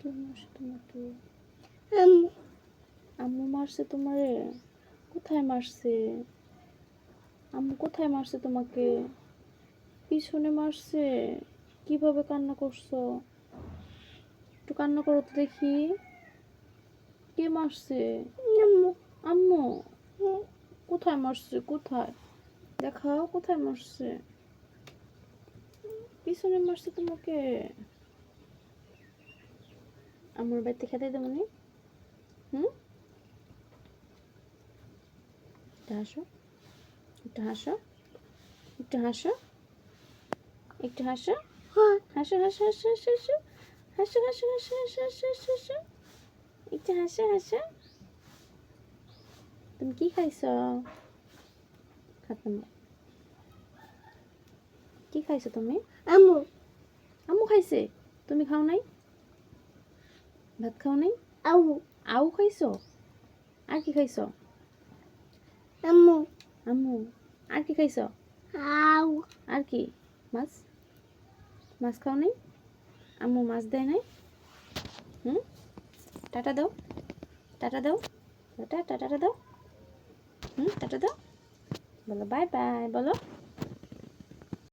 কে মারছে তোমাকে? আম্মু। আম্মু মারছে তোমারে? কোথায় মারছে? আম্মু কোথায় মারছে তোমাকে? পিছনে মারছে? কিভাবে কান্না করছো? একটু কান্না করো তো দেখি। কে মারছে? আম্মু। আম্মু? কোথায় মারছে? কোথায় দেখাও, কোথায় মারছে? পিছনে মারছে তোমাকে? আম্মুর বাড়িতে খেতে দেবো নি? হুম, একটু হাসো, একটু হাসো, একটু হাসো, একটু হাসো, হাসো হাসো হাসো হাসো হাসো হাসো হাসো হাসো হাসো হাসো হাসো, একটু হাসো হাসো। তুমি কি খাইছো? খাতাম না। কি খাইছো তুমি? আম্মু। আম্মু খাইছে, তুমি খাও নাই? ভাত খাও নাই? আম্মু। আউ খাইছো? আর কি খাইছো? আম্মু। আম্মু আর কি খাইছো? আউ। আর কি? মাছ? মাছ খাও নাই? আম্মু মাছ দেয় নাই? হুম, টাটা দাও, টাটা দাও, টাটা টাটা দাও। হুম, টাটা দাও, বলো বাই বাই বলো।